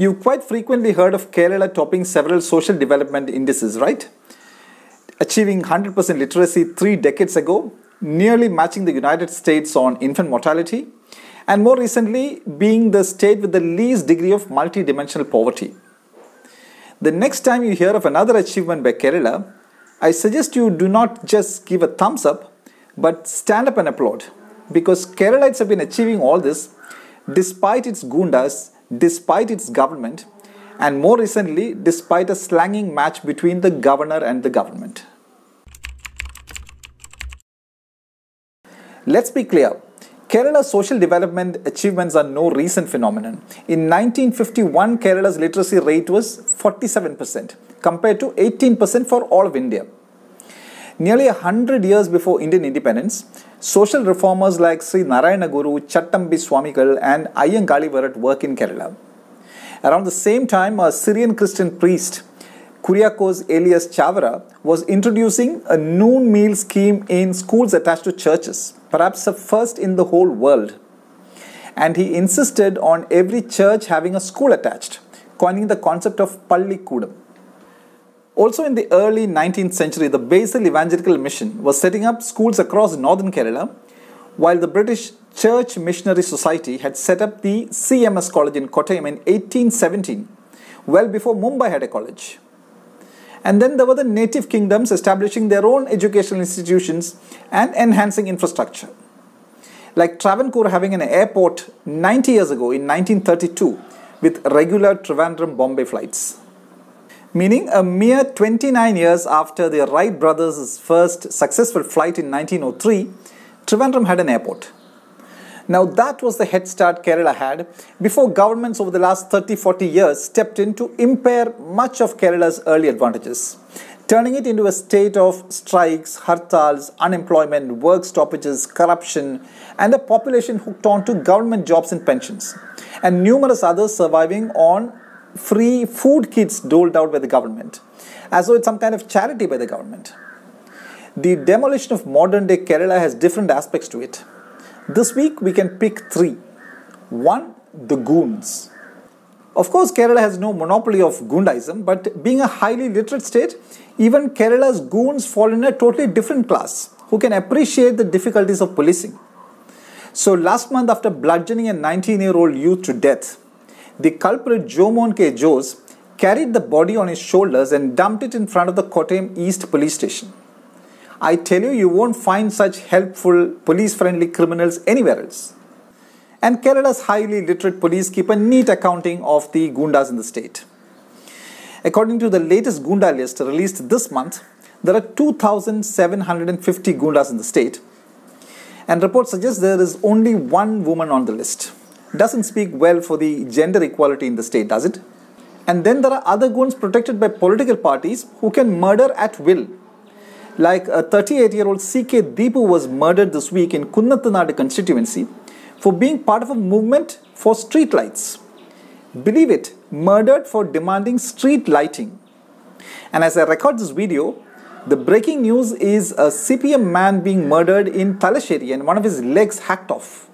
You've quite frequently heard of Kerala topping several social development indices, right? Achieving 100% literacy 3 decades ago, nearly matching the United States on infant mortality, and more recently being the state with the least degree of multidimensional poverty. The next time you hear of another achievement by Kerala, I suggest you do not just give a thumbs up, but stand up and applaud, because Keralites have been achieving all this despite its Goondas, despite its government, and more recently despite a slanging match between the governor and the government. Let's be clear, Kerala's social development achievements are no recent phenomenon. In 1951, Kerala's literacy rate was 47% compared to 18% for all of India. Nearly 100 years before Indian independence, social reformers like Sree Narayana, Chattampi, Swamikal and Ayyankali were at work in Kerala. Around the same time, a Syrian Christian priest, Kuriakos Elias Chavara, was introducing a noon meal scheme in schools attached to churches, perhaps the first in the whole world. And he insisted on every church having a school attached, coining the concept of Palli Kudam. Also in the early 19th century, the Basil Evangelical Mission was setting up schools across northern Kerala, while the British Church Missionary Society had set up the CMS College in Kottayam in 1817, well before Mumbai had a college. And then there were the native kingdoms establishing their own educational institutions and enhancing infrastructure. Like Travancore having an airport 90 years ago in 1932 with regular Trivandrum-Bombay flights. Meaning a mere 29 years after the Wright brothers' first successful flight in 1903, Trivandrum had an airport. Now that was the head start Kerala had before governments over the last 30-40 years stepped in to impair much of Kerala's early advantages, turning it into a state of strikes, hartals, unemployment, work stoppages, corruption, and a population hooked on to government jobs and pensions, and numerous others surviving on free food kits doled out by the government, as though it's some kind of charity by the government. The demolition of modern-day Kerala has different aspects to it. This week we can pick 3. 1. The Goons. Of course, Kerala has no monopoly of Goondaism, but being a highly literate state, even Kerala's Goons fall in a totally different class, who can appreciate the difficulties of policing. So last month, after bludgeoning a 19-year-old youth to death, the culprit Jomon K. Jose carried the body on his shoulders and dumped it in front of the Kottayam East police station. I tell you, you won't find such helpful, police-friendly criminals anywhere else. And Kerala's highly literate police keep a neat accounting of the Goondas in the state. According to the latest Goonda list released this month, there are 2,750 Goondas in the state. And reports suggest there is only one woman on the list. Doesn't speak well for the gender equality in the state, does it? And then there are other Goons protected by political parties who can murder at will. Like a 38-year-old C.K. Deepu was murdered this week in Kunnathanadu constituency for being part of a movement for street lights. Believe it, murdered for demanding street lighting. And as I record this video, the breaking news is a CPM man being murdered in Talasheri and one of his legs hacked off.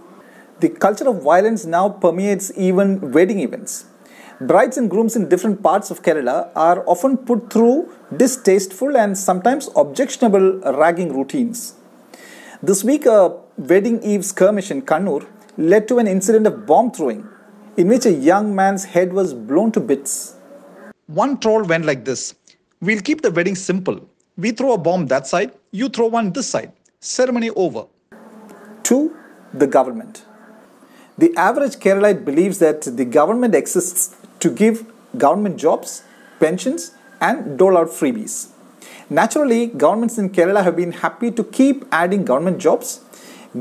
The culture of violence now permeates even wedding events. Brides and grooms in different parts of Kerala are often put through distasteful and sometimes objectionable ragging routines. This week, a wedding eve skirmish in Kannur led to an incident of bomb throwing, in which a young man's head was blown to bits. One troll went like this: "We'll keep the wedding simple. We throw a bomb that side, you throw one this side. Ceremony over." 2. The government. The average Keralite believes that the government exists to give government jobs, pensions, and dole out freebies. Naturally, governments in Kerala have been happy to keep adding government jobs,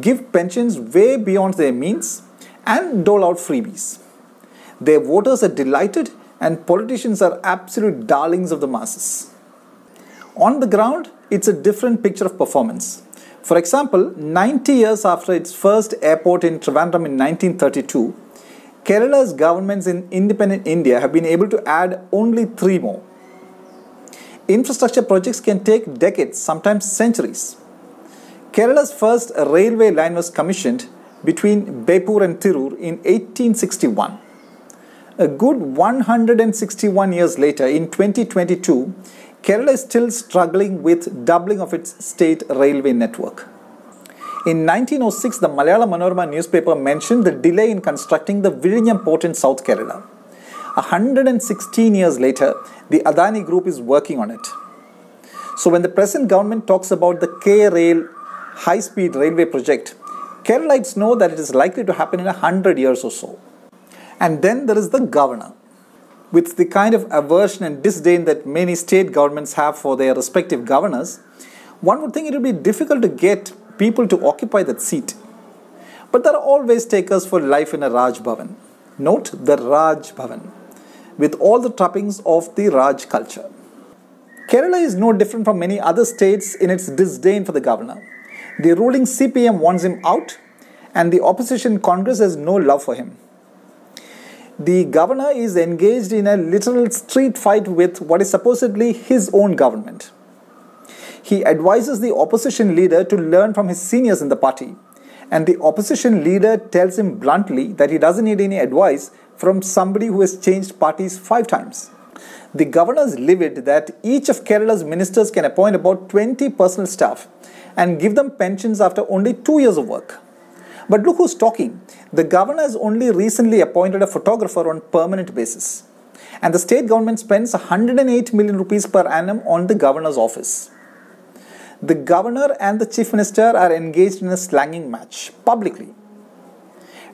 give pensions way beyond their means, and dole out freebies. Their voters are delighted, and politicians are absolute darlings of the masses. On the ground, it's a different picture of performance. For example, 90 years after its first airport in Trivandrum in 1932, Kerala's governments in independent India have been able to add only 3 more. Infrastructure projects can take decades, sometimes centuries. Kerala's first railway line was commissioned between Beypur and Tirur in 1861. A good 161 years later, in 2022, Kerala is still struggling with doubling of its state railway network. In 1906, the Malayalam Manorama newspaper mentioned the delay in constructing the Vizhinjam port in South Kerala. 116 years later, the Adani Group is working on it. So when the present government talks about the K-Rail high-speed railway project, Keralites know that it is likely to happen in 100 years or so. And then there is the governor. With the kind of aversion and disdain that many state governments have for their respective governors, one would think it would be difficult to get people to occupy that seat. But there are always takers for life in a Raj Bhavan. Note the Raj Bhavan, with all the trappings of the Raj culture. Kerala is no different from many other states in its disdain for the governor. The ruling CPM wants him out, and the opposition Congress has no love for him. The governor is engaged in a literal street fight with what is supposedly his own government. He advises the opposition leader to learn from his seniors in the party, and the opposition leader tells him bluntly that he doesn't need any advice from somebody who has changed parties 5 times. The governor is livid that each of Kerala's ministers can appoint about 20 personal staff and give them pensions after only 2 years of work. But look who's talking. The governor has only recently appointed a photographer on permanent basis. And the state government spends 108 million rupees per annum on the governor's office. The governor and the chief minister are engaged in a slanging match publicly.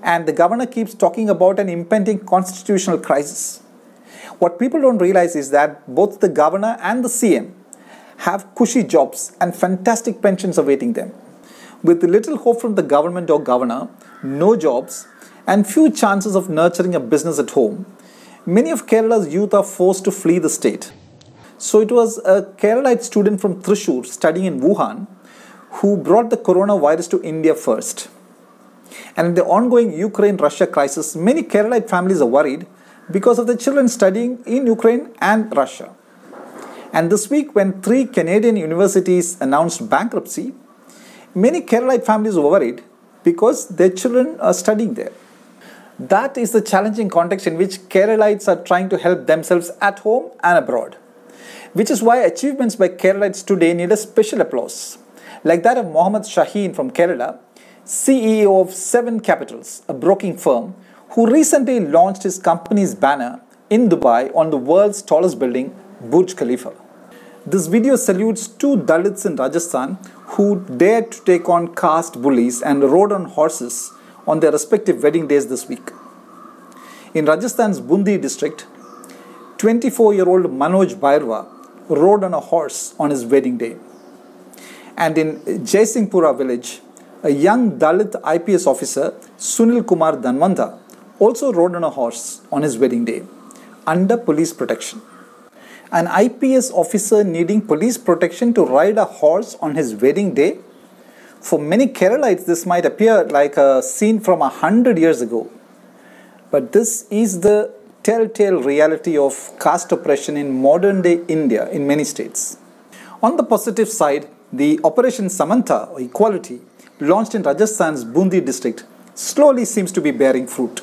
And the governor keeps talking about an impending constitutional crisis. What people don't realize is that both the governor and the CM have cushy jobs and fantastic pensions awaiting them. With little hope from the government or governor, no jobs, and few chances of nurturing a business at home, many of Kerala's youth are forced to flee the state. So it was a Keralite student from Thrissur studying in Wuhan who brought the coronavirus to India first. And in the ongoing Ukraine-Russia crisis, many Keralite families are worried because of the children studying in Ukraine and Russia. And this week, when 3 Canadian universities announced bankruptcy, many Keralite families were worried because their children are studying there. That is the challenging context in which Keralites are trying to help themselves at home and abroad. Which is why achievements by Keralites today need a special applause. Like that of Mohammed Shaheen from Kerala, CEO of 7 Capitals, a broking firm, who recently launched his company's banner in Dubai on the world's tallest building, Burj Khalifa. This video salutes 2 Dalits in Rajasthan who dared to take on caste bullies and rode on horses on their respective wedding days this week. In Rajasthan's Bundi district, 24-year-old Manoj Bhairava rode on a horse on his wedding day. And in Jaisinghpura village, a young Dalit IPS officer, Sunil Kumar Dhanwanta, also rode on a horse on his wedding day, under police protection. An IPS officer needing police protection to ride a horse on his wedding day? For many Keralites, this might appear like a scene from 100 years ago. But this is the telltale reality of caste oppression in modern-day India in many states. On the positive side, the Operation Samanta, or Equality, launched in Rajasthan's Bundi district, slowly seems to be bearing fruit.